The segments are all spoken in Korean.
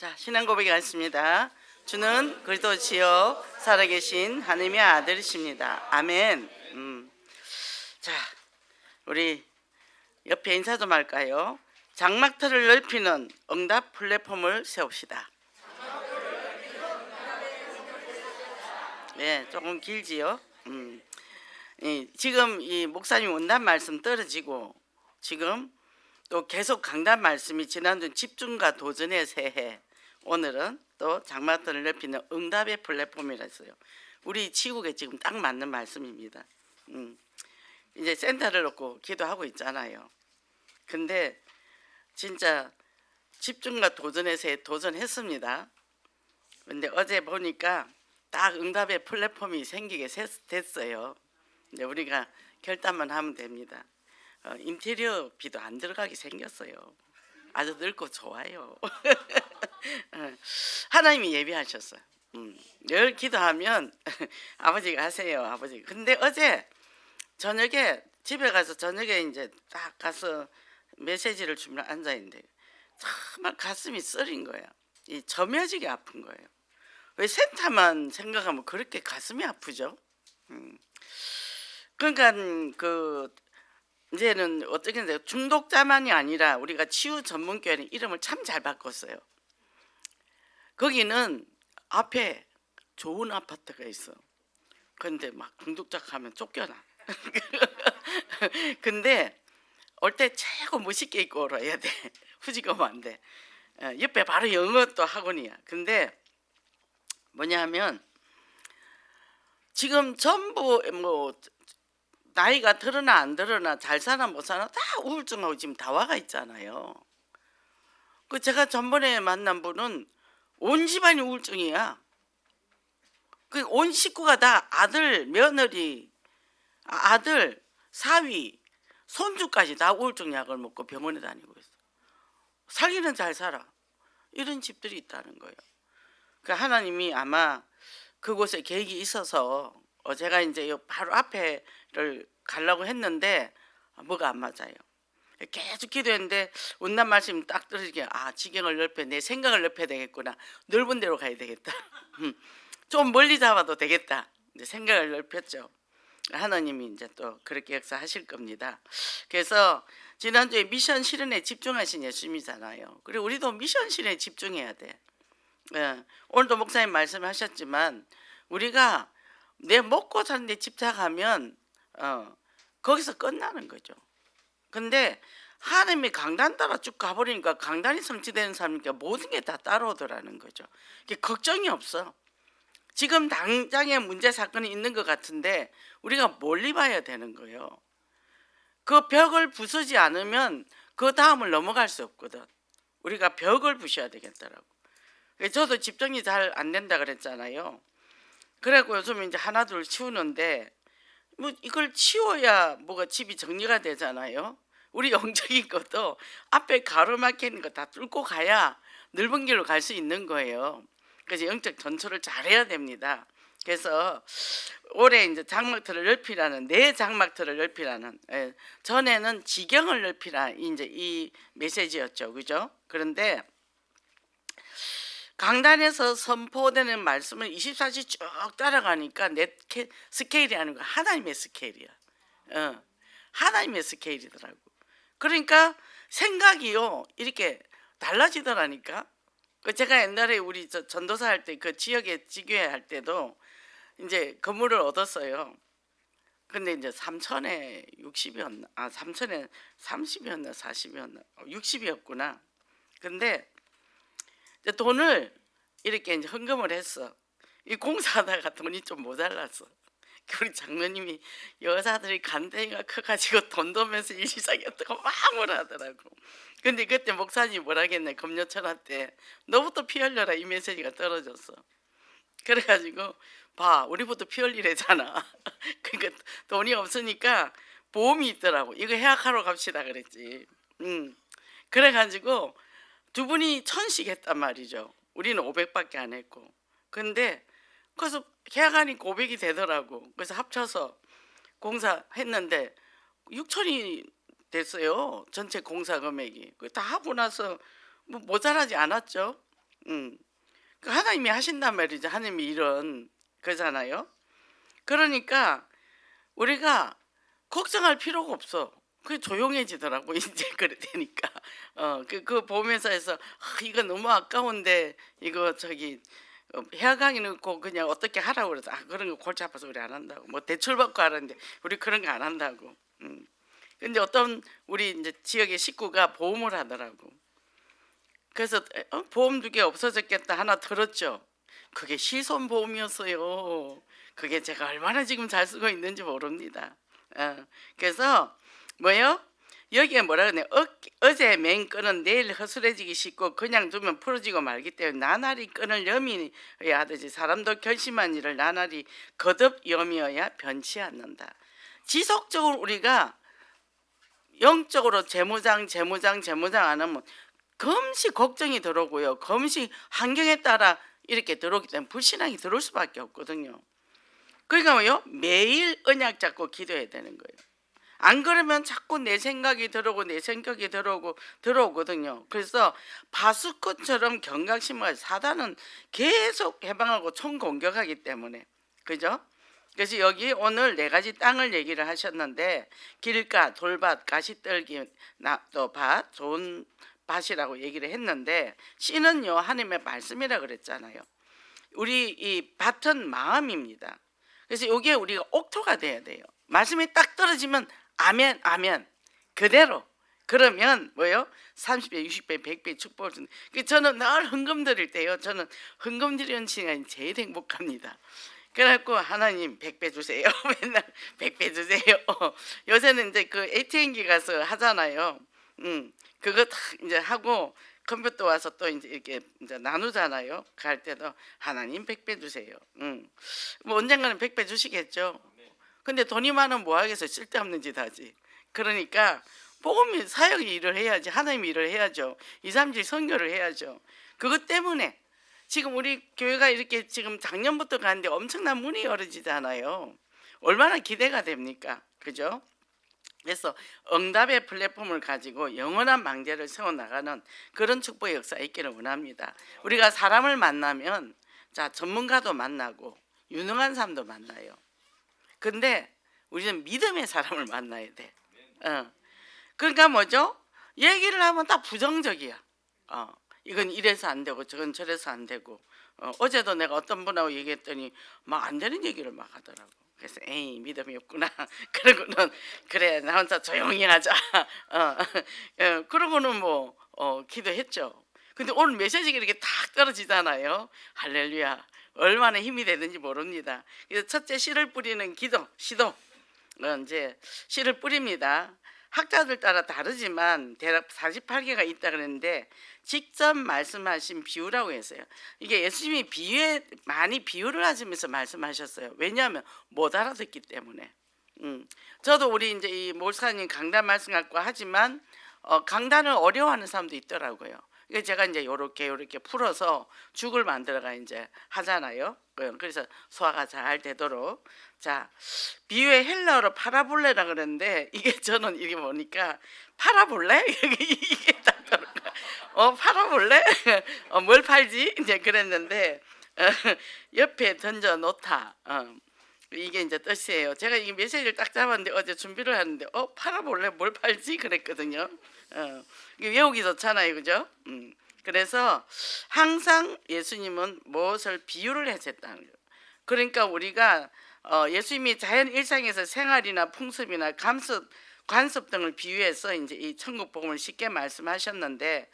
자, 신앙 고백하겠습니다. 주는 그리스도시요 살아계신 하나님의 아들이십니다. 아멘. 자, 우리 옆에 인사 좀 할까요? 장막틀을 넓히는 응답 플랫폼을 세웁시다. 네, 조금 길지요. 지금 이 목사님 원단 말씀 떨어지고 지금 또 계속 강단 말씀이 지난주 집중과 도전의 새해, 오늘은 또 장막틀을 넓히는 응답의 플랫폼이라 했어요. 우리 지국에 지금 딱 맞는 말씀입니다. 이제 센터를 놓고 기도하고 있잖아요. 근데 진짜 집중과 도전의 새해 도전했습니다. 근데 어제 보니까 딱 응답의 플랫폼이 생기게 됐어요. 이제 우리가 결단만 하면 됩니다. 인테리어 비도 안 들어가게 생겼어요. 아주 넓고 좋아요. 하나님이 예비하셨어요. 늘 기도하면 아버지가 하세요, 아버지. 근데 어제 저녁에 집에 가서 저녁에 이제 딱 가서 메시지를 주면 앉아 있는데 정말 가슴이 쓰린 거야. 이 점여지게 아픈 거예요. 왜 센터만 생각하면 그렇게 가슴이 아프죠? 그러니까 이제는 어떻게 해야 돼요? 중독자만이 아니라 우리가 치유 전문교회는 이름을 참 잘 바꿨어요. 거기는 앞에 좋은 아파트가 있어. 근데 막 중독자 가면 쫓겨나. 근데 올 때 최고 멋있게 입고 오러야 돼. 후지가 오면 안 돼. 옆에 바로 영어 또 학원이야. 근데 뭐냐면 지금 전부 뭐 나이가 들으나 안 들으나 잘 사나 못 사나 다 우울증하고 지금 다 와가 있잖아요. 그 제가 전번에 만난 분은 온 집안이 우울증이야. 그 온 식구가 다 아들, 며느리, 아들, 사위, 손주까지 다 우울증 약을 먹고 병원에 다니고 있어. 살기는 잘 살아. 이런 집들이 있다는 거예요. 그러니까 하나님이 아마 그곳에 계획이 있어서 제가 이제 바로 앞에를 가려고 했는데 뭐가 안 맞아요. 계속 기도했는데 온난 말씀이 딱 떨어지게 지경을 넓혀 내 생각을 넓혀야 되겠구나. 넓은 데로 가야 되겠다. 좀 멀리 잡아도 되겠다. 이제 생각을 넓혔죠. 하나님이 이제 또 그렇게 역사하실 겁니다. 그래서 지난주에 미션 실현에 집중하신 예수님이잖아요. 그리고 우리도 미션 실현에 집중해야 돼. 오늘도 목사님 말씀하셨지만 우리가 내 먹고 사는 데 집착하면 거기서 끝나는 거죠. 근데 하나님의 강단 따라 쭉 가버리니까 강단이 성취되는 사람이니까 모든 게 다 따라오더라는 거죠. 걱정이 없어. 지금 당장에 문제 사건이 있는 것 같은데 우리가 멀리 봐야 되는 거예요. 그 벽을 부수지 않으면 그 다음을 넘어갈 수 없거든. 우리가 벽을 부셔야 되겠더라고. 저도 집정이 잘 안 된다 그랬잖아요. 그래고 요즘 이제 하나둘 치우는데 뭐 이걸 치워야 뭐가 집이 정리가 되잖아요. 우리 영적인 것도 앞에 가로막혀 있는 거 다 뚫고 가야 넓은 길로 갈 수 있는 거예요. 그래서 영적 전초를 잘해야 됩니다. 그래서 올해 이제 장막틀을 넓히라는 내 장막틀을 넓히라는 전에는 지경을 넓히라 이제 이 메시지였죠, 그죠? 그런데 강단에서 선포되는 말씀을 24시 쭉 따라가니까 내 스케일이 아니고 하나님의 스케일이야. 하나님의 스케일이더라고. 그러니까 생각이요 이렇게 달라지더라니까. 제가 옛날에 우리 전도사 할 때 그 지역에 지교회 할 때도 이제 건물을 얻었어요. 근데 이제 3천에 60이었나? 3천에 30이었나 40이었나? 60이었구나. 근데 돈을 이렇게 이제 헌금을 했어. 이 공사하다가 돈이 좀 모자랐어. 우리 장로님이 여자들이 간댕이가 커가지고 돈 도면서 일 시작했다고 막 뭐라 하더라고. 근데 그때 목사님이 뭐라겠네. 금요철화 때 너부터 피 흘려라 이 메시지가 떨어졌어. 그래가지고 봐 우리부터 피 흘리래잖아. 그러니까 돈이 없으니까 보험이 있더라고. 이거 해약하러 갑시다 그랬지. 그래가지고 두 분이 1,000씩 했단 말이죠. 우리는 500밖에 안 했고. 근데 그래서 계약하니까 500이 되더라고. 그래서 합쳐서 공사했는데 6천이 됐어요. 전체 공사 금액이. 다 하고 나서 뭐 모자라지 않았죠. 그 하나님이 하신단 말이죠. 하나님이 이런 거잖아요. 그러니까 우리가 걱정할 필요가 없어. 그게 조용해지더라고 이제 그래 되니까. 그 보면서 이거 너무 아까운데 이거 저기 해아강이 넣고 그냥 어떻게 하라고 그래서 그런 거 골치 아파서 우리 안 한다고. 뭐 대출 받고 하는데 우리 그런 거 안 한다고. 근데 어떤 우리 이제 지역의 식구가 보험을 하더라고. 그래서 보험 2개 없어졌겠다 하나 들었죠. 그게 실손보험이었어요. 그게 제가 얼마나 지금 잘 쓰고 있는지 모릅니다. 그래서 뭐요? 여기에 뭐라 그러네. 어제 맹 끈은 내일 허술해지기 쉽고 그냥 두면 풀어지고 말기 때문에 나날이 끈을 여미어야 하듯이 사람도 결심한 일을 나날이 거듭 여미어야 변치 않는다. 지속적으로 우리가 영적으로 재무장 안 하면 금시 걱정이 들어오고요. 금시 환경에 따라 이렇게 들어오기 때문에 불신앙이 들어올 수밖에 없거든요. 그러니까 뭐요? 매일 언약 잡고 기도해야 되는 거예요. 안 그러면 자꾸 내 생각이 들어오거든요. 그래서 바수코처럼 경각심을 사단은 계속 해방하고 총공격하기 때문에, 그죠? 그래서 여기 오늘 4가지 땅을 얘기를 하셨는데 길가, 돌밭, 가시떨기, 또 밭, 좋은 밭이라고 얘기를 했는데 씨는요 하나님의 말씀이라 그랬잖아요. 우리 이 밭은 마음입니다. 그래서 여기에 우리가 옥토가 돼야 돼요. 말씀이 딱 떨어지면 아멘 아멘 그대로. 그러면 뭐요? 30배 60배 100배 축복을 주는. 저는 늘 헌금 드릴 때요, 저는 헌금 드리는 시간이 제일 행복합니다. 그래갖고 하나님 100배 주세요. 맨날 100배 주세요. 요새는 이제 그 ATM기 가서 하잖아요. 그거 다 이제 하고 컴퓨터 와서 또 이제 이제 나누잖아요. 갈 때도 하나님 100배 주세요. 뭐 언젠가는 100배 주시겠죠. 근데 돈이 많으면 뭐 하겠어요. 쓸데없는 짓 하지. 그러니까 복음이 사역이 일을 해야지. 하나님이 일을 해야죠. 2, 3질 선교를 해야죠. 그것 때문에 지금 우리 교회가 이렇게 지금 작년부터 가는데 엄청난 문이 열어지잖아요. 얼마나 기대가 됩니까? 그죠? 그래서 응답의 플랫폼을 가지고 영원한 망대를 세워나가는 그런 축복의 역사가 있기를 원합니다. 우리가 사람을 만나면 자 전문가도 만나고 유능한 사람도 만나요. 근데 우리는 믿음의 사람을 만나야 돼. 그러니까 뭐죠? 얘기를 하면 다 부정적이야. 이건 이래서 안 되고 저건 저래서 안 되고. 어제도 내가 어떤 분하고 얘기했더니 막 안 되는 얘기를 막 하더라고. 그래서 에이 믿음이 없구나. 그러고는 그래 나 혼자 조용히 하자. 그러고는 뭐 기도했죠. 근데 오늘 메시지가 이렇게 탁 떨어지잖아요. 할렐루야. 얼마나 힘이 되는지 모릅니다. 그래서 첫째 씨를 뿌리는 시도 이제 씨를 뿌립니다. 학자들 따라 다르지만 대략 48개가 있다 그랬는데 직접 말씀하신 비유라고 했어요. 이게 예수님이 많이 비유를 하시면서 말씀하셨어요. 왜냐하면 못 알아듣기 때문에. 저도 우리 이제 이 목사님 강단 말씀 갖고 하지만 강단을 어려워하는 사람도 있더라고요. 제가 이제 요렇게 풀어서 죽을 만들어가 이제 하잖아요. 그래서 소화가 잘 되도록. 자, 비유의 헬라어로 파라볼레라 그러는데 이게 저는 이게 보니까 파라볼레 이게 딱 들어가. 파라볼레? 뭘 팔지? 이제 그랬는데 옆에 던져 놓다. 이게 이제 뜻이에요. 제가 이 메시지를 딱 잡았는데 어제 준비를 하는데 팔아볼래? 뭘 팔지? 그랬거든요. 외우기 좋잖아요, 그죠? 그래서 항상 예수님은 무엇을 비유를 하셨다는 거예요. 그러니까 우리가 예수님이 자연 일상에서 생활이나 풍습이나 관습 등을 비유해서 이제 이 천국 복음을 쉽게 말씀하셨는데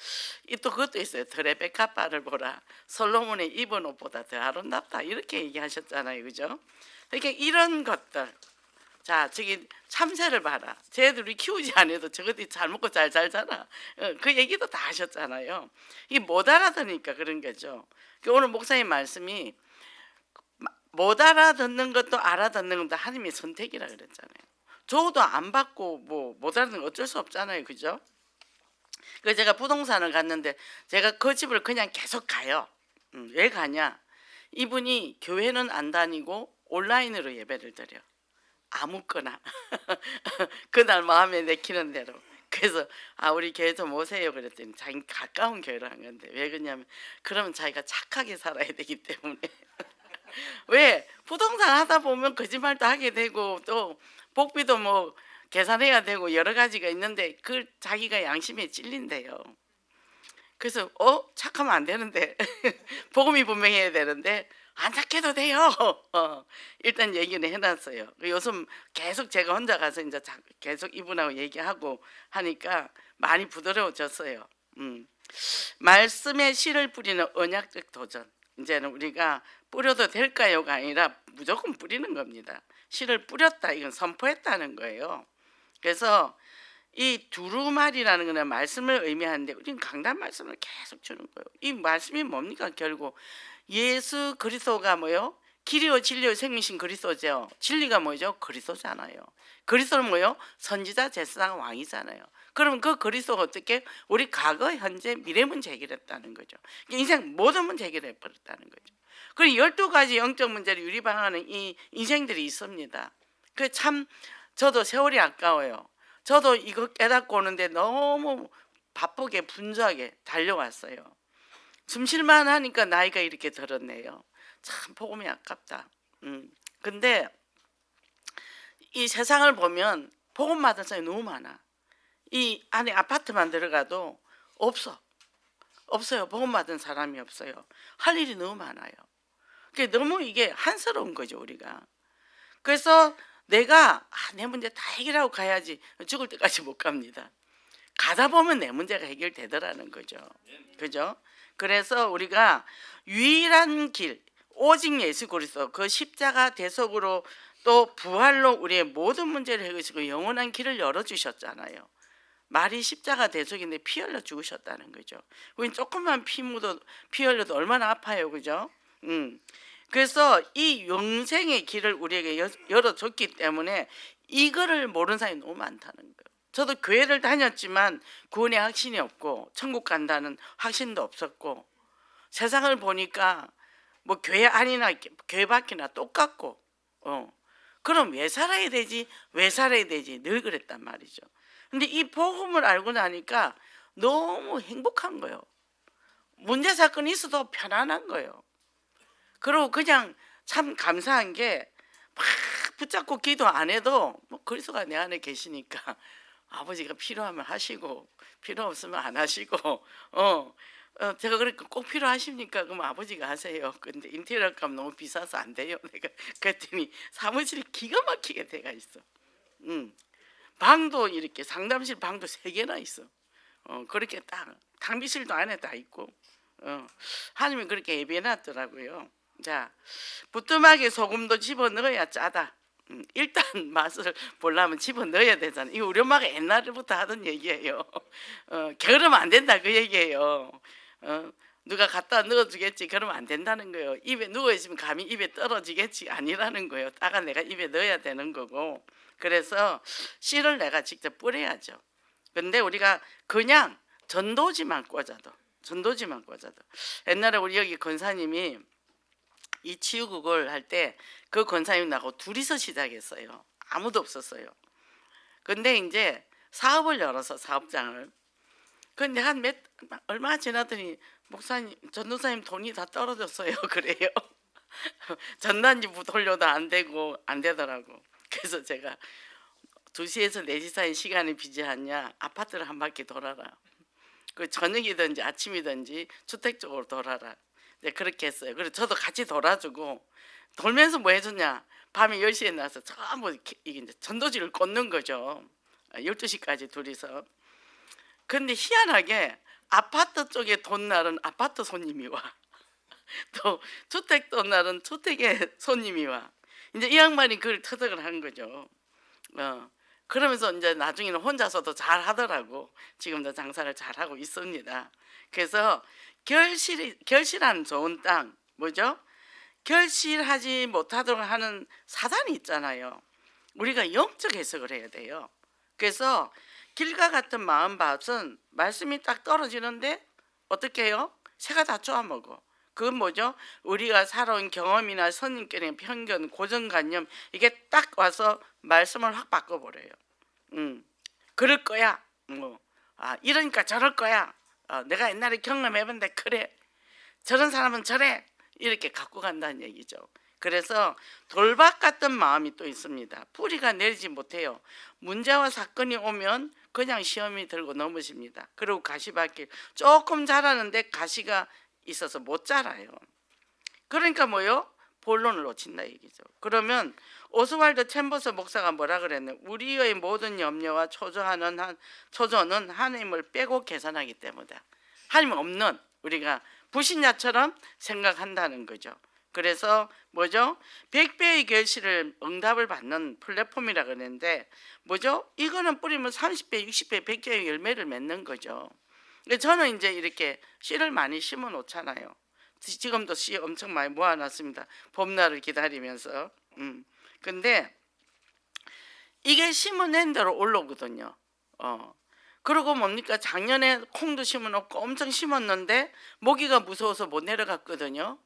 또 그것도 있어요. 드레베카 바를 보라. 솔로몬의 입은 옷보다 더 아름답다. 이렇게 얘기하셨잖아요, 그죠? 그러니까 이런 것들. 자, 저기 참새를 봐라. 쟤들이 키우지 않아도 저것들이 잘 먹고 잘 살잖아. 그 얘기도 다 하셨잖아요. 이게 못 알아듣으니까 그런 거죠. 오늘 목사님 말씀이 못 알아듣는 것도 알아듣는 것도 하나님의 선택이라 그랬잖아요. 저도 안 받고 뭐 못 알아듣는 거 어쩔 수 없잖아요, 그죠? 그래서 제가 부동산을 갔는데 제가 그 집을 그냥 계속 가요. 왜 가냐? 이분이 교회는 안 다니고 온라인으로 예배를 드려. 아무거나 그날 마음에 내키는 대로. 그래서 우리 교회 좀 오세요 그랬더니 자기 가까운 교회로 한 건데 왜 그러냐면 그러면 자기가 착하게 살아야 되기 때문에 왜 부동산 하다 보면 거짓말도 하게 되고 또 복비도 뭐 계산해야 되고 여러 가지가 있는데 그 자기가 양심에 찔린대요. 그래서 착하면 안 되는데 복음이 분명해야 되는데 안 착해도 돼요. 일단 얘기는 해놨어요. 요즘 계속 제가 혼자 가서 이제 계속 이분하고 얘기하고 하니까 많이 부드러워졌어요. 말씀에 씨를 뿌리는 언약적 도전. 이제는 우리가 뿌려도 될까요가 아니라 무조건 뿌리는 겁니다. 씨를 뿌렸다 이건 선포했다는 거예요. 그래서 이 두루마리라는 거는 말씀을 의미하는데 우리는 강단 말씀을 계속 주는 거예요. 이 말씀이 뭡니까? 결국 예수 그리스도가 뭐요? 길이요 진리요 생명이신 그리스도죠. 진리가 뭐죠? 그리스도잖아요. 그리스도는 뭐요? 선지자 제사장 왕이잖아요. 그러면 그 그리스도가 어떻게 우리 과거 현재 미래 문제 해결했다는 거죠. 인생 모든 문제 해결해 버렸다는 거죠. 그리고 12가지 영적 문제를 유리방하는 이 인생들이 있습니다. 그 참 저도 세월이 아까워요. 저도 이거 깨닫고 오는데 너무 바쁘게 분주하게 달려왔어요. 숨 쉴만 하니까 나이가 이렇게 들었네요. 참 복음이 아깝다. 근데 이 세상을 보면 복음 받은 사람이 너무 많아. 이 안에 아파트만 들어가도 없어요. 복음 받은 사람이 없어요. 할 일이 너무 많아요. 그게 너무 이게 한스러운 거죠 우리가. 그래서 내가 내 문제 다 해결하고 가야지. 죽을 때까지 못 갑니다. 가다 보면 내 문제가 해결되더라는 거죠. 그죠? 그래서 우리가 유일한 길 오직 예수 그리스도 그 십자가 대속으로 또 부활로 우리의 모든 문제를 해결하시고 영원한 길을 열어주셨잖아요. 말이 십자가 대속인데 피 흘려 죽으셨다는 거죠. 우린 조금만 피 흘려도 얼마나 아파요. 그죠? 그래서 이 영생의 길을 우리에게 열어줬기 때문에 이거를 모르는 사람이 너무 많다는 거예요. 저도 교회를 다녔지만 구원의 확신이 없고 천국 간다는 확신도 없었고 세상을 보니까 뭐 교회 안이나 교회 밖이나 똑같고 그럼 왜 살아야 되지? 늘 그랬단 말이죠. 근데 이 복음을 알고 나니까 너무 행복한 거예요. 문제 사건이 있어도 편안한 거예요. 그리고 그냥 참 감사한 게 막 붙잡고 기도 안 해도 뭐 그리스도가 내 안에 계시니까 아버지가 필요하면 하시고 필요 없으면 안 하시고 제가 그러니까 꼭 필요하십니까? 그럼 아버지가 하세요. 근데 인테리어 값 너무 비싸서 안 돼요. 내가 그랬더니 사무실이 기가 막히게 돼가 있어. 방도 이렇게 상담실 방도 3개나 있어. 그렇게 딱 탕비실도 안에 다 있고 하나님이 그렇게 예배해놨더라고요. 자, 부뚜막에 소금도 집어넣어야 짜다. 일단 맛을 보려면 집어넣어야 되잖아요. 이거 우리 엄마가 옛날부터 하던 얘기예요. 게으르면 안 된다 그 얘기예요. 누가 갖다 넣어주겠지. 그러면 안 된다는 거예요. 입에 누워있으면 감이 입에 떨어지겠지 아니라는 거예요. 따가 내가 입에 넣어야 되는 거고. 그래서 씨를 내가 직접 뿌려야죠. 근데 우리가 그냥 전도지만 꽂아도 옛날에 우리 여기 권사님이 이 치유국을 할 때 그 권사님 나하고 둘이서 시작했어요. 아무도 없었어요. 근데 이제 사업을 열어서 사업장을. 근데 얼마 지나더니 목사님, 전도사님 돈이 다 떨어졌어요. 그래요. 전단지 돌려도 안 되더라고. 그래서 제가 2시에서 4시 사이 시간이 비지하냐 아파트를 한 바퀴 돌아라. 그 저녁이든지 아침이든지 주택 쪽으로 돌아라. 네, 그렇게 했어요. 그래서 저도 같이 돌아주고 돌면서 뭐 해줬냐. 밤에 10시에 나와서 전부 이게 이제 전도지를 꽂는 거죠. 12시까지 둘이서. 근데 희한하게 아파트 쪽에 돈 날은 아파트 손님이 와. 또 주택 돈 날은 주택에 손님이 와. 이제 이 양반이 그걸 터득을 한 거죠. 그러면서 이제 나중에는 혼자서도 잘 하더라고. 지금도 장사를 잘 하고 있습니다. 그래서 결실한 좋은 땅 뭐죠? 결실하지 못하도록 하는 사단이 있잖아요. 우리가 영적 해석을 해야 돼요. 그래서 길과 같은 마음밭은 말씀이 딱 떨어지는데 어떻게 해요? 새가 다 쪼아먹어. 그건 뭐죠? 우리가 살아온 경험이나 선님께는 편견, 고정관념 이게 딱 와서 말씀을 확 바꿔버려요. 그럴 거야. 이러니까 저럴 거야. 내가 옛날에 경험해본데 그래. 저런 사람은 저래. 이렇게 갖고 간다는 얘기죠. 그래서 돌박 같은 마음이 또 있습니다. 뿌리가 내리지 못해요. 문제와 사건이 오면 그냥 시험이 들고 넘어집니다. 그리고 가시밭길 조금 자라는데 가시가 있어서 못 자라요. 그러니까 뭐요? 본론을 놓친다 얘기죠. 그러면 오스왈드 챔버스 목사가 뭐라 그랬냐? 우리의 모든 염려와 초조는 하나님을 빼고 계산하기 때문이다. 하나님 없는 우리가 불신자처럼 생각한다는 거죠. 그래서 뭐죠? 100배의 결실을 응답을 받는 플랫폼이라 그러는데 뭐죠? 이거는 뿌리면 30배, 60배, 100배의 열매를 맺는 거죠. 저는 이제 이렇게 씨를 많이 심어 놓잖아요. 지금도 씨 엄청 많이 모아놨습니다. 봄날을 기다리면서. 근데 이게 심어낸 대로 올라오거든요. 그리고 뭡니까? 작년에 콩도 심어놓고 엄청 심었는데 모기가 무서워서 못 내려갔거든요.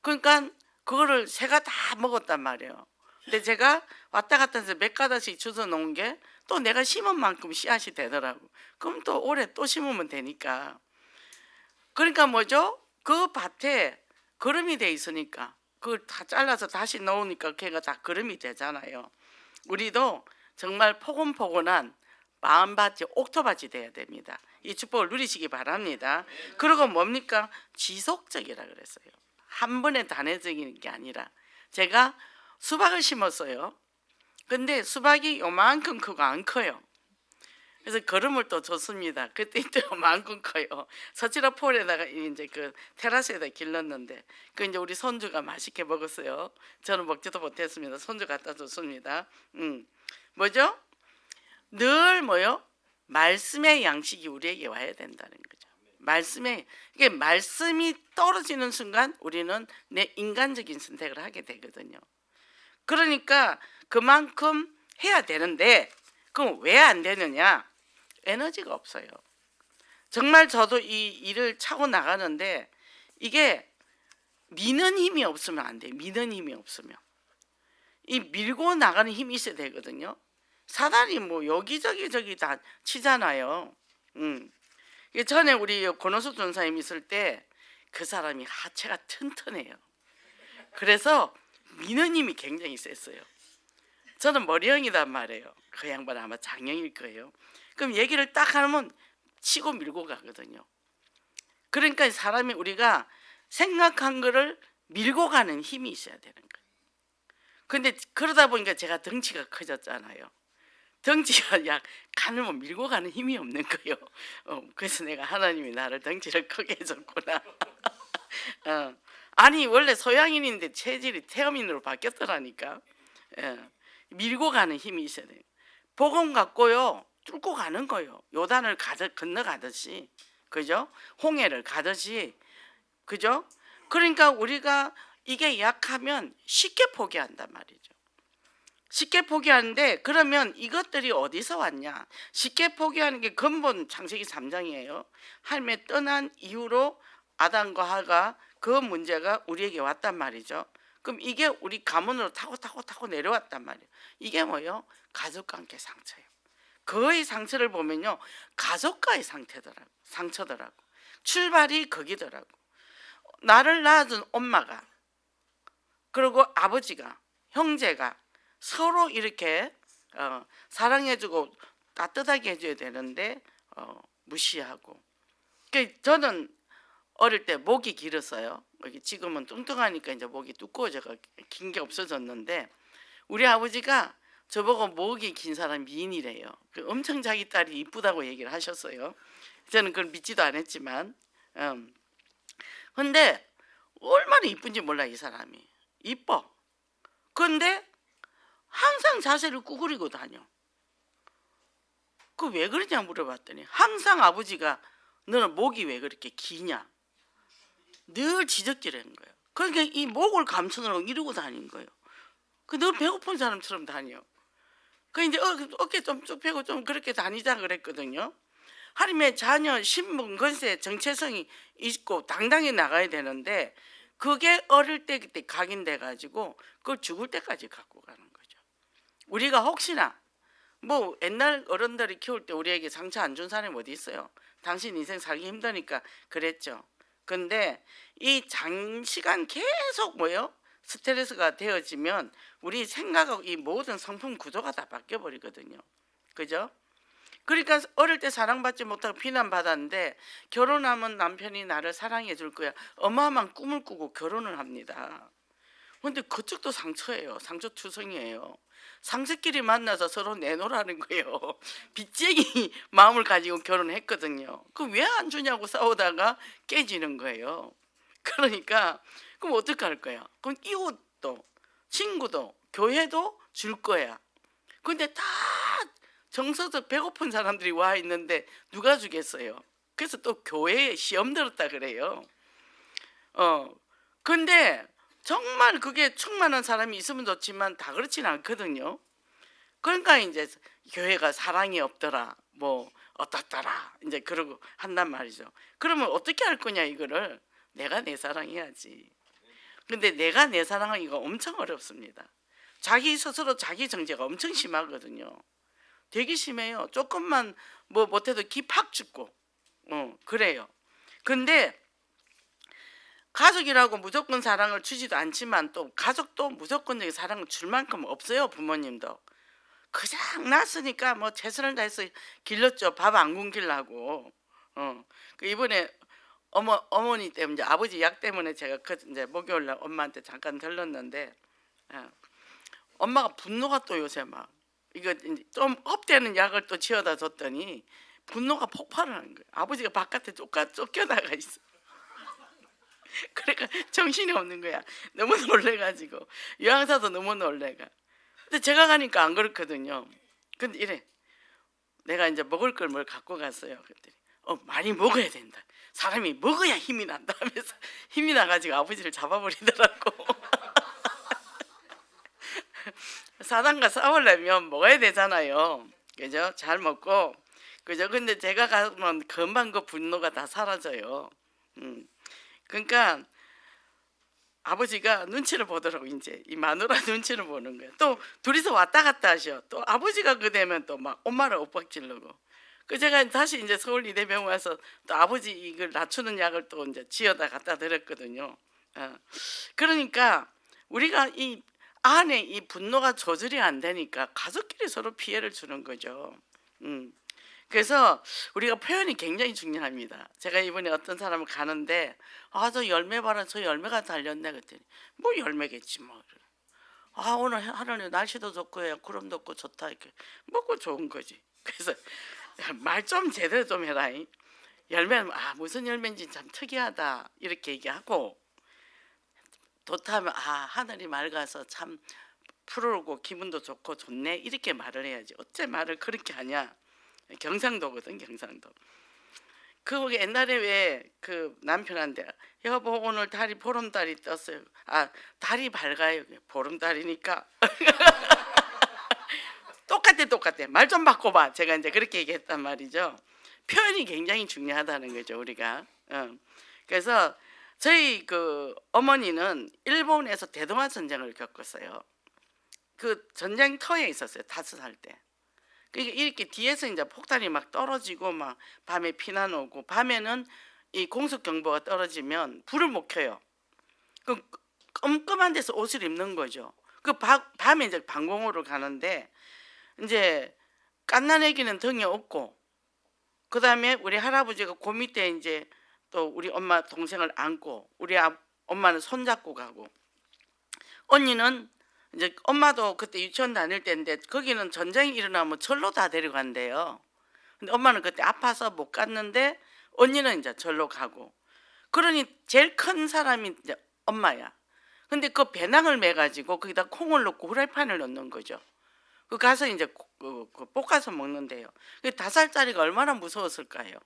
그러니까 그거를 새가 다 먹었단 말이에요. 근데 제가 왔다 갔다 해서 몇 가닥씩 주워 놓은 게 또 내가 심은 만큼 씨앗이 되더라고. 그럼 또 올해 또 심으면 되니까. 그러니까 뭐죠? 그 밭에 거름이 돼 있으니까 그걸 다 잘라서 다시 넣으니까 걔가 다 거름이 되잖아요. 우리도 정말 포근포근한 마음밭이 옥토밭이 돼야 됩니다. 이 축복을 누리시기 바랍니다. 그리고 뭡니까? 지속적이라 그랬어요. 한 번에 단회적인 게 아니라 제가 수박을 심었어요. 근데 수박이 요만큼 크고 안 커요. 그래서 거름을 또 줬습니다. 그때 또 요만큼 커요. 서치라 폴에다가 이제 그 테라스에다 길렀는데 그 이제 우리 손주가 맛있게 먹었어요. 저는 먹지도 못했습니다. 손주 갖다 줬습니다. 뭐죠? 늘 뭐요? 말씀의 양식이 우리에게 와야 된다는 거죠. 이게 말씀이 떨어지는 순간 우리는 내 인간적인 선택을 하게 되거든요. 그러니까 그만큼 해야 되는데 그럼 왜 안 되느냐? 에너지가 없어요. 정말 저도 이 일을 차고 나가는데 이게 미는 힘이 없으면 안 돼요. 미는 힘이 없으면. 이 밀고 나가는 힘이 있어야 되거든요. 사단이 뭐 여기저기 저기 다 치잖아요. 전에 우리 권호수 전사님 있을 때 그 사람이 하체가 튼튼해요. 그래서 미는 힘이 굉장히 셌어요. 저는 머리형이단 말이에요. 그 양반 아마 장형일 거예요. 그럼 얘기를 딱 하면 치고 밀고 가거든요. 그러니까 사람이 우리가 생각한 거를 밀고 가는 힘이 있어야 되는 거예요. 근데 그러다 보니까 제가 덩치가 커졌잖아요. 덩치가 약 가늘면 밀고 가는 힘이 없는 거예요. 그래서 내가 하나님이 나를 덩치를 크게 해줬구나. 아니 원래 소양인인데 체질이 태음인으로 바뀌었더라니까. 밀고 가는 힘이 있어야 돼요. 복음 갖고요 뚫고 가는 거예요. 요단을 건너가듯이, 그죠? 홍해를 가듯이, 그죠? 그러니까 우리가 이게 약하면 쉽게 포기한단 말이죠. 쉽게 포기하는데 그러면 이것들이 어디서 왔냐? 쉽게 포기하는 게 근본 창세기 3장이에요. 하나님의 떠난 이후로 아담과 하가 그 문제가 우리에게 왔단 말이죠. 그럼 이게 우리 가문으로 타고 내려왔단 말이에요. 이게 뭐예요? 가족과 함께 상처예요. 그의 상처를 보면요 가족과의 상처더라고. 출발이 거기더라고. 나를 낳아준 엄마가 그리고 아버지가 형제가 서로 이렇게 사랑해주고 따뜻하게 해줘야 되는데 무시하고. 저는 어릴 때 목이 길었어요. 지금은 뚱뚱하니까 이제 목이 두꺼워져가 긴 게 없어졌는데 우리 아버지가 저보고 목이 긴 사람 미인이래요. 엄청 자기 딸이 이쁘다고 얘기를 하셨어요. 저는 그걸 믿지도 않았지만 근데 얼마나 이쁜지 몰라. 이 사람이 이뻐. 근데 항상 자세를 구부리고 다녀. 그 왜 그러냐 물어봤더니 항상 아버지가 너는 목이 왜 그렇게 기냐 늘 지적질하는 거예요. 그러니까 이 목을 감추느라고 이러고 다니는 거예요. 늘 배고픈 사람처럼 다녀. 그 이제 어깨 좀 쭉 펴고 좀 그렇게 다니자 그랬거든요. 하나님의 자녀, 신분, 권세, 정체성이 있고 당당히 나가야 되는데 그게 어릴 때 그때 각인돼 가지고 그걸 죽을 때까지 갖고 가는 거죠. 우리가 혹시나 뭐 옛날 어른들이 키울 때 우리에게 상처 안 준 사람이 어디 있어요? 당신 인생 살기 힘드니까 그랬죠. 근데 이 장시간 계속 뭐요? 스트레스가 되어지면 우리 생각하고 이 모든 성품 구조가 다 바뀌어 버리거든요. 그죠? 그러니까 어릴 때 사랑받지 못하고 비난받았는데 결혼하면 남편이 나를 사랑해 줄 거야. 어마어마한 꿈을 꾸고 결혼을 합니다. 근데 그쪽도 상처예요. 상처 투성이에요. 상처끼리 만나서 서로 내놓으라는 거예요. 빚쟁이 마음을 가지고 결혼했거든요. 그 왜 안 주냐고 싸우다가 깨지는 거예요. 그러니까 그럼 어떻게 할 거야? 그럼 이웃도 친구도 교회도 줄 거야. 근데 다 정서적 배고픈 사람들이 와 있는데 누가 주겠어요? 그래서 또 교회에 시험 들었다 그래요. 근데 정말 그게 충만한 사람이 있으면 좋지만 다 그렇지는 않거든요. 그러니까 이제 교회가 사랑이 없더라, 뭐 어떻더라, 이제 그러고 한단 말이죠. 그러면 어떻게 할 거냐 이거를 내가 내 사랑해야지. 근데 내가 내 사랑하기가 엄청 어렵습니다. 자기 스스로 자기 정죄가 엄청 심하거든요. 되게 심해요. 조금만 뭐 못해도 기 팍 죽고, 그래요. 근데 가족이라고 무조건 사랑을 주지도 않지만 또 가족도 무조건적인 사랑을 줄 만큼 없어요. 부모님도 그냥 낳았으니까 뭐 최선을 다해서 길렀죠. 밥 안 굶기려고. 그 이번에 어머니 때문에 이제 아버지 약 때문에 제가 이제 목요일 날 엄마한테 잠깐 들렀는데, 엄마가 분노가 또 요새 막 이거 좀 업되는 약을 또 지어다 줬더니 분노가 폭발을 하는 거예요. 아버지가 바깥에 쫓겨나가 있어. 그러니까 정신이 없는 거야. 너무 놀래가지고 요양사도 너무 놀래가. 근데 제가 가니까 안 그렇거든요. 근데 이래, 내가 이제 먹을 걸 뭘 갖고 갔어요. 그랬더니 많이 먹어야 된다. 사람이 먹어야 힘이 난다 하면서 힘이 나가지고 아버지를 잡아버리더라고. 사단과 싸우려면 먹어야 되잖아요. 그죠? 잘 먹고. 그죠? 근데 제가 가면 금방 그 분노가 다 사라져요. 그러니까 아버지가 눈치를 보더라고. 이제 이 마누라 눈치를 보는 거예요. 또 둘이서 왔다 갔다 하셔. 또 아버지가 그 되면 또 막 엄마를 엇박지르고. 그 제가 다시 이제 서울 이대병원 와서 또 아버지 이걸 낮추는 약을 또 이제 지어다 갖다 드렸거든요. 그러니까 우리가 이 안에 이 분노가 조절이 안 되니까 가족끼리 서로 피해를 주는 거죠. 그래서 우리가 표현이 굉장히 중요합니다. 제가 이번에 어떤 사람을 가는데 저 열매 봐라, 저 열매가 달렸네 그랬더니 뭐 열매겠지 뭐. 오늘 하루는 날씨도 좋고 구름도 없고 좋다 이렇게 먹고 좋은 거지. 그래서 말 좀 제대로 좀 해라. 열매는 무슨 열매인지 참 특이하다 이렇게 얘기하고, 좋다면 하늘이 맑아서 참 푸르고 기분도 좋고 좋네 이렇게 말을 해야지. 어째 말을 그렇게 하냐. 경상도거든, 경상도. 그거 옛날에 왜 그 남편한테 여보 오늘 달이 보름달이 떴어요. 달이 밝아요. 보름달이니까. 똑같아. 말 좀 바꿔봐. 제가 이제 그렇게 얘기했단 말이죠. 표현이 굉장히 중요하다는 거죠, 우리가. 그래서 저희 그 어머니는 일본에서 대동아 전쟁을 겪었어요. 그 전쟁터에 있었어요. 5살 때. 그러니까 이렇게 뒤에서 이제 폭탄이 막 떨어지고 막 밤에 피난 오고, 밤에는 이 공습 경보가 떨어지면 불을 못 켜요. 그 껌껌한 데서 옷을 입는 거죠. 그 밤에 이제 방공호를 가는데 이제 갓난아기는 등에 업고, 그 다음에 우리 할아버지가 그 밑에 이제 또 우리 엄마 동생을 안고, 우리 엄마는 손잡고 가고, 언니는 이제 엄마도 그때 유치원 다닐 때인데 거기는 전쟁이 일어나면 절로 다 데려간대요. 근데 엄마는 그때 아파서 못 갔는데 언니는 이제 절로 가고, 그러니 제일 큰 사람이 이제 엄마야. 근데 그 배낭을 매가지고 거기다 콩을 넣고 후라이팬을 넣는 거죠. 그 가서 이제 볶아서 먹는데요. 그 5살짜리가 얼마나 무서웠을까요?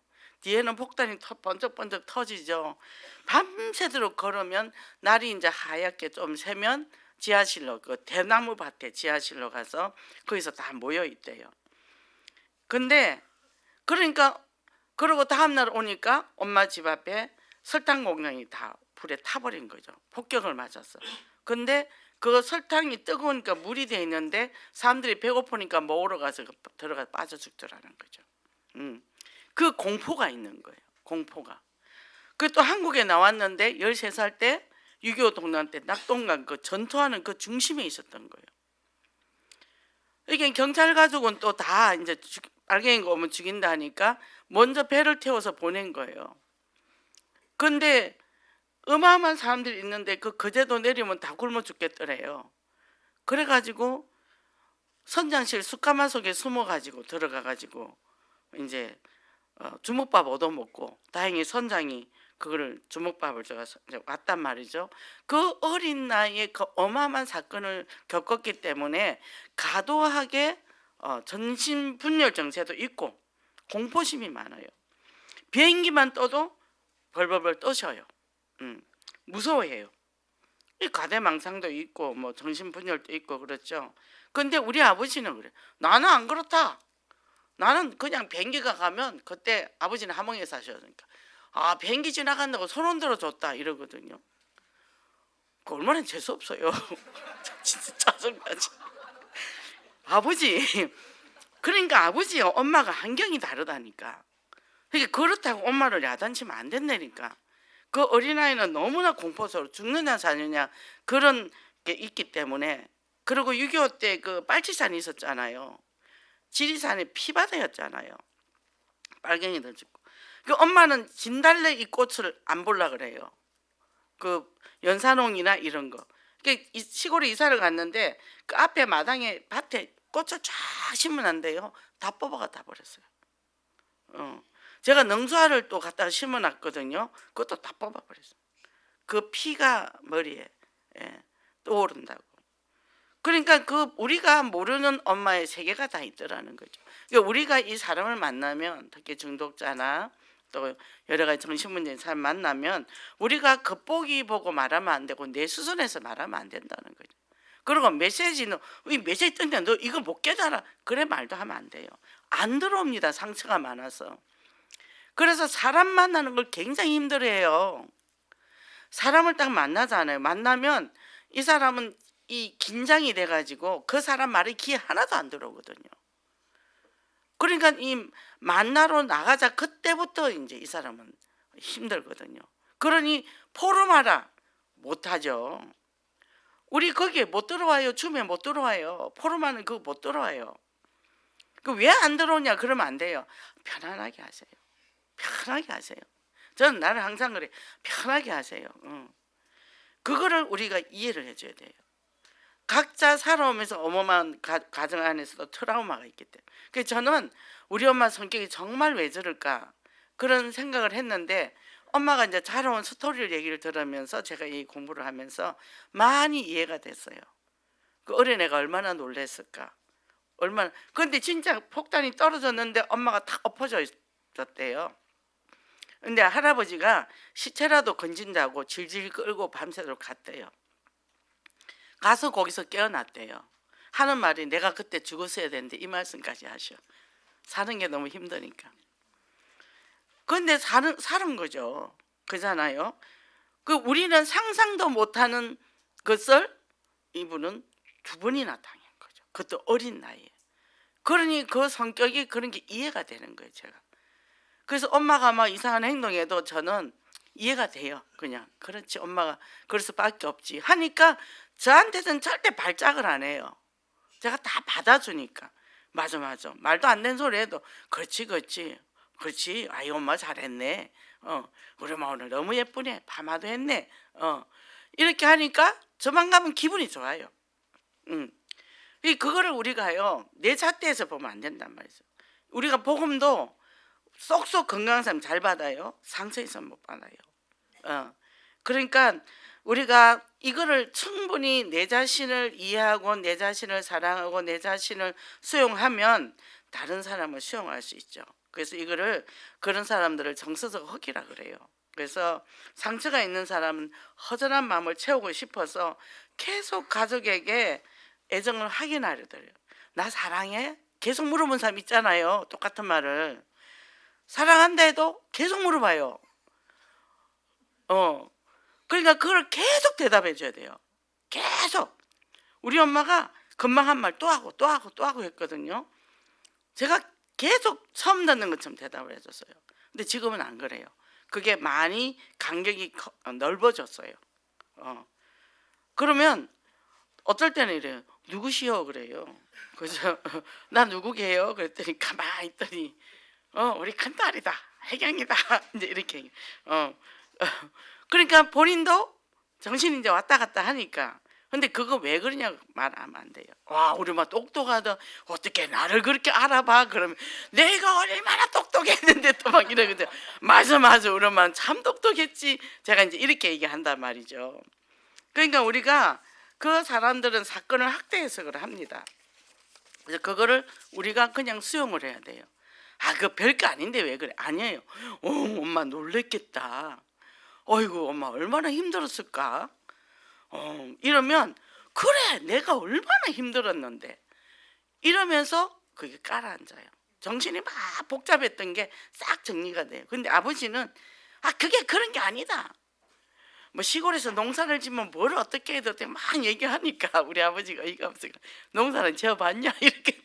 뒤에는 폭탄이 번쩍번쩍 터지죠. 밤새도록 걸으면 날이 이제 하얗게 좀 새면 지하실로, 그 대나무 밭에 지하실로 가서 거기서 다 모여 있대요. 근데 그러니까 그러고 다음날 오니까 엄마 집 앞에 설탕 공장이 다 불에 타버린 거죠. 폭격을 맞았어. 근데 그 설탕이 뜨거우니까 물이 돼 있는데 사람들이 배고프니까 먹으러 가서 들어가 빠져 죽더라는 거죠. 그 공포가 있는 거예요. 공포가. 그 또 한국에 나왔는데 13살 때 6.25 동란 때 낙동강 그 전투하는 그 중심에 있었던 거예요. 이게 경찰 가족은 또 다 이제 빨갱이가 오면 죽인다 하니까 먼저 배를 태워서 보낸 거예요. 근데 어마어마한 사람들이 있는데 그 거제도 내리면 다 굶어 죽겠더래요. 그래가지고 선장실 숯가마 속에 숨어가지고 들어가가지고 이제 주먹밥 얻어먹고, 다행히 선장이 그거를 주먹밥을 제가 왔단 말이죠. 그 어린 나이에 그 어마어마한 사건을 겪었기 때문에 과도하게 전신분열 증세도 있고 공포심이 많아요. 비행기만 떠도 벌벌벌 떠셔요. 무서워해요. 이 과대망상도 있고 뭐 정신분열도 있고 그렇죠. 근데 우리 아버지는 그래. 나는 안 그렇다. 나는 그냥 비행기가 가면, 그때 아버지는 함흥에 사셨으니까, 아 비행기 지나간다고 손 흔들어 줬다 이러거든요. 그 얼마나 재수 없어요. 진짜 짜증나지. 아버지, 그러니까 아버지와 엄마가 환경이 다르다니까. 그러니까 그렇다고 엄마를 야단치면 안 된다니까. 그 어린아이는 너무나 공포스러워, 죽느냐 사느냐 그런 게 있기 때문에. 그리고 6.25 때 그 빨치산이 있었잖아요. 지리산에 피바다였잖아요. 빨갱이들 죽고. 그 엄마는 진달래 이 꽃을 안 볼라 그래요. 그 연산홍이나 이런 거. 시골에 이사를 갔는데 그 앞에 마당에 밭에 꽃을 쫙 심어놨는데요, 다 뽑아가 버렸어요. 제가 능수화를 또 갖다 심어놨거든요. 그것도 다 뽑아버렸어요. 그 피가 머리에 떠오른다고. 그러니까 그 우리가 모르는 엄마의 세계가 다 있더라는 거죠. 그러니까 우리가 이 사람을 만나면, 특히 중독자나 또 여러 가지 정신문제인 사람 만나면 우리가 겉보기 보고 말하면 안 되고 내 수준에서 말하면 안 된다는 거죠. 그리고 메시지는 이 메시지 뜬데 너 이거 못 깨달아 그래 말도 하면 안 돼요. 안 들어옵니다. 상처가 많아서. 그래서 사람 만나는 걸 굉장히 힘들어해요. 사람을 딱 만나잖아요. 만나면 이 사람은 이 긴장이 돼가지고 그 사람 말이 귀에 하나도 안 들어오거든요. 그러니까 이 만나러 나가자 그때부터 이제 이 사람은 힘들거든요. 그러니 포럼하라 못하죠. 우리 거기에 못 들어와요. 줌에 못 들어와요. 포럼하는 그거 못 들어와요. 그 왜 안 들어오냐 그러면 안 돼요. 편안하게 하세요. 편하게 하세요. 저는 나를 항상 그래. 편하게 하세요. 그거를 우리가 이해를 해줘야 돼요. 각자 살아오면서 어마어마한 가정 안에서도 트라우마가 있기 때문에. 그래서 저는 우리 엄마 성격이 정말 왜 저럴까 그런 생각을 했는데, 엄마가 이제 자라온 스토리를 얘기를 들으면서 제가 이 공부를 하면서 많이 이해가 됐어요. 그 어린애가 얼마나 놀랬을까. 얼마나. 근데 진짜 폭탄이 떨어졌는데 엄마가 탁 엎어져 있었대요. 근데 할아버지가 시체라도 건진다고 질질 끌고 밤새도록 갔대요. 가서 거기서 깨어났대요. 하는 말이 내가 그때 죽었어야 되는데 이 말씀까지 하셔. 사는 게 너무 힘드니까. 그런데 사는 거죠. 그잖아요. 그 우리는 상상도 못하는 것을 이분은 2번이나 당한 거죠. 그것도 어린 나이에. 그러니 그 성격이 그런 게 이해가 되는 거예요. 제가. 그래서 엄마가 막 이상한 행동해도 저는 이해가 돼요. 그냥 그렇지 엄마가 그럴 수밖에 없지 하니까 저한테는 절대 발작을 안 해요. 제가 다 받아주니까. 맞아 말도 안 되는 소리 해도 그렇지 아이 엄마 잘했네. 우리 엄마 오늘 너무 예쁘네. 파마도 했네. 이렇게 하니까 저만 가면 기분이 좋아요. 그거를 우리가요 내 잣대에서 보면 안 된단 말이죠. 우리가 복음도 쏙쏙 건강한 사람 잘 받아요. 상처 있으면 못 받아요. 그러니까 우리가 이거를 충분히 내 자신을 이해하고 내 자신을 사랑하고 내 자신을 수용하면 다른 사람을 수용할 수 있죠. 그래서 이거를 그런 사람들을 정서적 허기라 그래요. 그래서 상처가 있는 사람은 허전한 마음을 채우고 싶어서 계속 가족에게 애정을 확인하려들어요. 나 사랑해? 계속 물어본 사람 있잖아요. 똑같은 말을. 사랑한다 해도 계속 물어봐요. 그러니까 그걸 계속 대답해 줘야 돼요. 계속. 우리 엄마가 금방 한 말 또 하고 또 하고 또 하고 했거든요. 제가 계속 처음 듣는 것처럼 대답을 해줬어요. 근데 지금은 안 그래요. 그게 많이 간격이 넓어졌어요. 그러면 어떨 때는 이래요. 누구시여 그래요. 그죠? 나 누구게요? 그랬더니 가만히 있더니 우리 큰딸이다. 혜경이다. 이제 이렇게 그러니까 본인도 정신이 이제 왔다 갔다 하니까. 근데 그거 왜 그러냐고 말하면 안 돼요. 와, 우리 엄마 똑똑하다. 어떻게 나를 그렇게 알아봐? 그러면 내가 얼마나 똑똑했는데 또 막 이러거든. 맞아, 우리 엄마는 참 똑똑했지. 제가 이제 이렇게 얘기한단 말이죠. 그러니까 우리가 그 사람들은 사건을 학대 해석을 합니다. 그래서 그거를 우리가 그냥 수용을 해야 돼요. 아, 그거 별거 아닌데 왜 그래? 아니에요. 엄마 놀랬겠다. 어이구, 엄마 얼마나 힘들었을까? 이러면 그래, 내가 얼마나 힘들었는데 이러면서 그게 깔아앉아요. 정신이 막 복잡했던 게 싹 정리가 돼요. 근데 아버지는 그게 그런 게 아니다. 뭐 시골에서 농사를 짓면 뭘 어떻게 해도 돼 막 얘기하니까 우리 아버지가 어이가 없으니까 농사는 지어봤냐 이렇게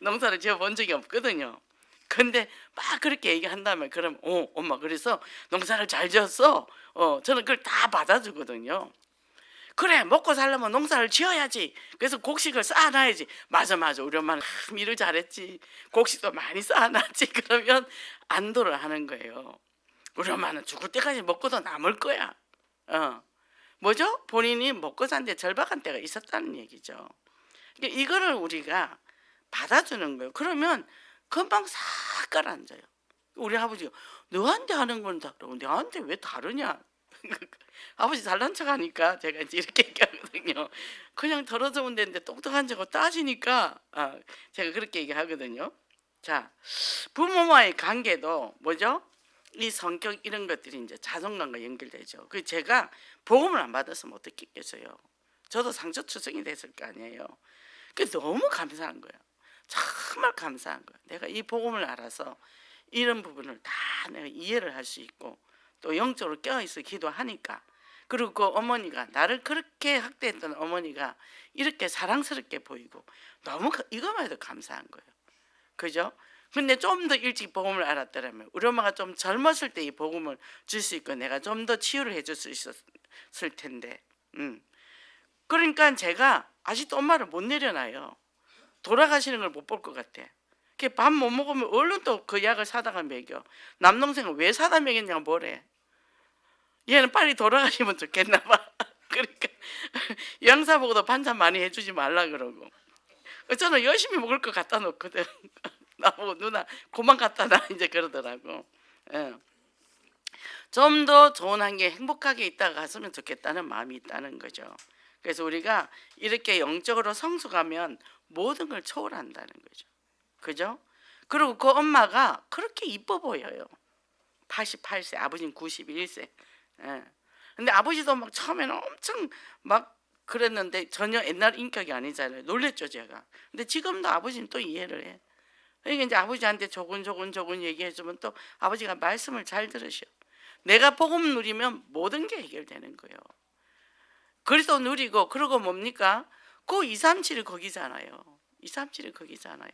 농사를 지어본 적이 없거든요. 근데 막 그렇게 얘기한다면 그럼 엄마 그래서 농사를 잘 지었어. 저는 그걸 다 받아주거든요. 그래, 먹고 살려면 농사를 지어야지. 그래서 곡식을 쌓아놔야지. 맞아, 우리 엄마는 참 일을 잘했지. 곡식도 많이 쌓아놨지. 그러면 안도를 하는 거예요. 우리 엄마는 죽을 때까지 먹고도 남을 거야. 뭐죠? 본인이 먹고 산 데 절박한 때가 있었다는 얘기죠. 그러니까 이거를 우리가 받아주는 거예요. 그러면 금방 싹 가라앉아요. 우리 아버지가 너한테 하는 건 다르고 너한테 왜 다르냐? 아버지 잘난 척하니까 제가 이제 이렇게 얘기하거든요. 그냥 덜어주면 되는데 똑똑한 척하고 따지니까 제가 그렇게 얘기하거든요. 자, 부모와의 관계도 뭐죠? 이 성격 이런 것들이 이제 자존감과 연결되죠. 그 제가 복음을 안 받았으면 어떻게 했겠어요? 저도 상처투성이 됐을 거 아니에요. 그 너무 감사한 거예요. 정말 감사한 거예요. 내가 이 복음을 알아서 이런 부분을 다 내가 이해를 할 수 있고 또 영적으로 껴있어 기도하니까. 그리고 그 어머니가 나를 그렇게 학대했던 어머니가 이렇게 사랑스럽게 보이고 너무 이거만 해도 감사한 거예요. 그죠? 근데 좀 더 일찍 복음을 알았더라면 우리 엄마가 좀 젊었을 때 이 복음을 줄 수 있고 내가 좀 더 치유를 해줄 수 있었을 텐데. 그러니까 제가 아직도 엄마를 못 내려놔요. 돌아가시는 걸 못 볼 것 같아. 밥 못 먹으면 얼른 또 그 약을 사다가 먹여. 남동생은 왜 사다 먹였냐고 뭐래. 얘는 빨리 돌아가시면 좋겠나 봐. 그러니까 영사 보고도 반찬 많이 해주지 말라 그러고. 저는 열심히 먹을 거 갖다 놓거든. 나보고 누나 그만 갖다 놔 이제 그러더라고. 좀 더 좋은 환경에 행복하게 있다가 갔으면 좋겠다는 마음이 있다는 거죠. 그래서 우리가 이렇게 영적으로 성숙하면 모든 걸 초월한다는 거죠. 그죠? 그리고 그 엄마가 그렇게 이뻐 보여요. 88세, 아버지는 91세. 근데 아버지도 막 처음에는 엄청 막 그랬는데 전혀 옛날 인격이 아니잖아요. 놀랬죠 제가. 근데 지금도 아버지는 또 이해를 해. 그러니까 이제 아버지한테 조곤조곤 얘기해주면 또 아버지가 말씀을 잘 들으셔. 내가 복음 누리면 모든 게 해결되는 거예요. 그리스도 누리고 그러고 뭡니까? 그 237이 거기잖아요. 237이 거기잖아요.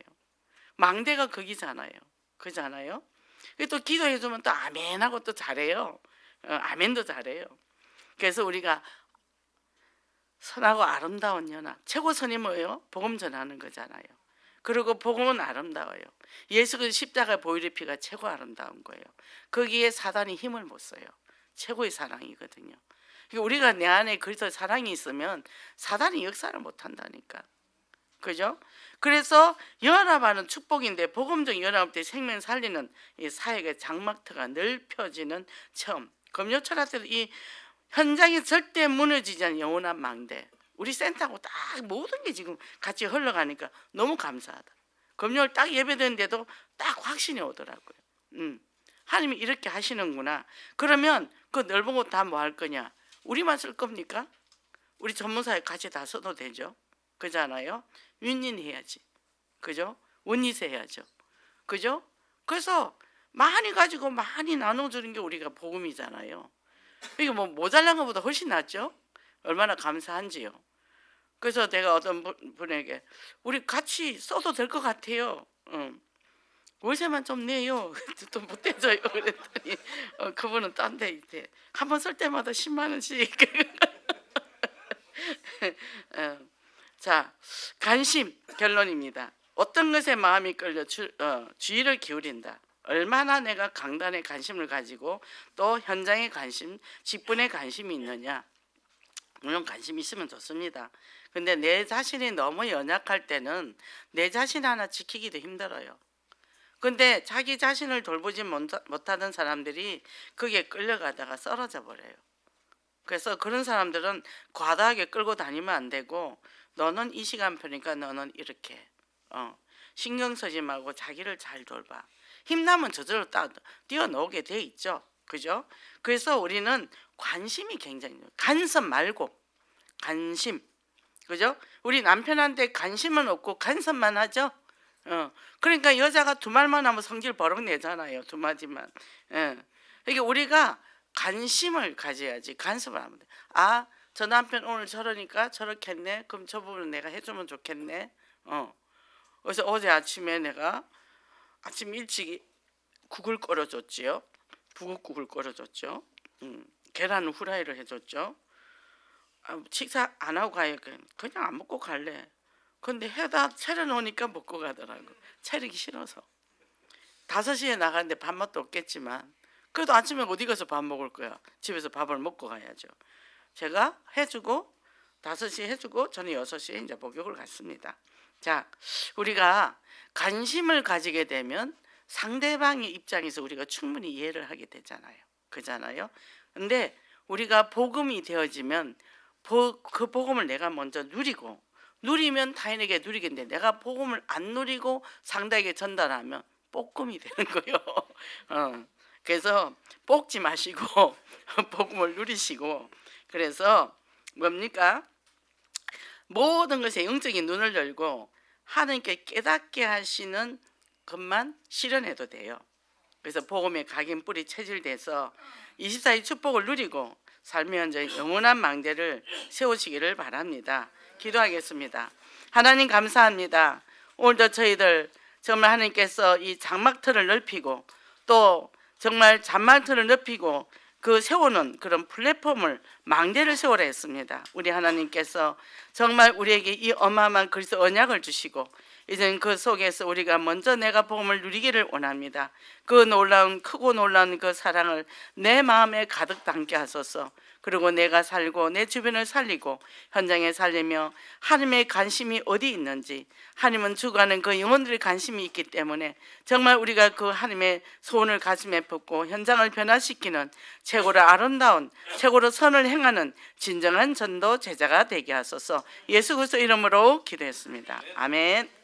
망대가 거기잖아요. 그잖아요. 또 기도해주면 또 아멘하고 또 잘해요. 아멘도 잘해요. 그래서 우리가 선하고 아름다운 연합, 최고 선이 뭐예요? 복음 전하는 거잖아요. 그리고 복음은 아름다워요. 예수 그리스도 십자가 보혈의 피가 최고 아름다운 거예요. 거기에 사단이 힘을 못 써요. 최고의 사랑이거든요. 우리가 내 안에 그리스도의 사랑이 있으면 사단이 역사를 못 한다니까. 그죠? 그래서 연합하는 축복인데 복음적 연합 때 생명 살리는 이 사역의 장막터가 넓혀지는 체험. 금요 철학 때도 이 현장이 절대 무너지지 않는 영원한 망대. 우리 센터하고 딱 모든 게 지금 같이 흘러가니까 너무 감사하다. 금요일 딱 예배되는데도 딱 확신이 오더라고요. 하나님이 이렇게 하시는구나. 그러면 그 넓은 곳 다 뭐 할 거냐? 우리만 쓸 겁니까? 우리 전문사에 같이 다 써도 되죠. 그잖아요. 윈윈 해야지. 그죠? 원리세 해야죠. 그죠? 그래서 많이 가지고 많이 나눠주는 게 우리가 복음이잖아요. 이게 뭐 모자란 것보다 훨씬 낫죠? 얼마나 감사한지요. 그래서 내가 어떤 분에게 우리 같이 써도 될 것 같아요. 월세만 좀 내요. 또 못 대줘요. 그랬더니 그분은 딴 데 있대. 한 번 쓸 때마다 10만 원씩. 자, 관심 결론입니다. 어떤 것에 마음이 끌려 주의를 기울인다. 얼마나 내가 강단에 관심을 가지고 또 현장에 관심, 직분에 관심이 있느냐. 물론 관심 있으면 좋습니다. 근데 내 자신이 너무 연약할 때는 내 자신 하나 지키기도 힘들어요. 근데 자기 자신을 돌보지 못하는 사람들이 거기에 끌려가다가 쓰러져 버려요. 그래서 그런 사람들은 과다하게 끌고 다니면 안 되고, 너는 이 시간표니까 너는 이렇게 신경 쓰지 말고 자기를 잘 돌봐. 힘나면 저절로 뛰어나오게 돼 있죠. 그죠? 그래서 우리는 관심이 굉장히 간섭 말고 관심. 그죠? 우리 남편한테 관심은 없고 간섭만 하죠. 그러니까 여자가 두 말만 하면 성질 버럭 내잖아요. 두 마디만. 그러니까 우리가 관심을 가져야지 간섭을 하면 돼. 아, 저 남편 오늘 저러니까 저렇겠네. 그럼 저 부분은 내가 해주면 좋겠네. 그래서 어제 아침에 내가 아침 일찍 국을 끓여줬지요. 부국국을 끓여줬죠. 계란 후라이를 해줬죠. 식사 안 하고 가요. 그냥 안 먹고 갈래. 근데 해다 차려놓으니까 먹고 가더라고. 차리기 싫어서. 5시에 나가는데 밥맛도 없겠지만 그래도 아침에 어디 가서 밥 먹을 거야. 집에서 밥을 먹고 가야죠. 제가 해주고 5시에 해주고 저는 6시에 이제 목욕을 갔습니다. 자, 우리가 관심을 가지게 되면 상대방의 입장에서 우리가 충분히 이해를 하게 되잖아요. 그잖아요. 근데 우리가 복음이 되어지면 그 복음을 내가 먼저 누리면 타인에게 누리겠는데, 내가 복음을 안 누리고 상대에게 전달하면 볶음이 되는 거예요. 그래서 볶지 마시고 복음을 누리시고, 그래서 뭡니까? 모든 것에 영적인 눈을 열고 하나님께 깨닫게 하시는 것만 실현해도 돼요. 그래서 복음의 각인 뿌리 체질돼서 24일 축복을 누리고 삶의 현재 영원한 망대를 세우시기를 바랍니다. 기도하겠습니다. 하나님 감사합니다. 오늘도 저희들 정말 하나님께서 이 장막틀을 넓히고 또 정말 잔말틀을 넓히고 그 세우는 그런 플랫폼을 망대를 세우라 했습니다. 우리 하나님께서 정말 우리에게 이 어마어마한 그리스도 언약을 주시고 이제는 그 속에서 우리가 먼저 내가 복음을 누리기를 원합니다. 그 놀라운 크고 놀라운 그 사랑을 내 마음에 가득 담게 하소서. 그리고 내가 살고 내 주변을 살리고 현장에 살리며 하나님의 관심이 어디 있는지, 하나님은 주관하는 그 영혼들의 관심이 있기 때문에 정말 우리가 그 하나님의 소원을 가슴에 품고 현장을 변화시키는 최고로 아름다운 최고로 선을 행하는 진정한 전도 제자가 되게 하소서. 예수 그리스도 이름으로 기도했습니다. 아멘.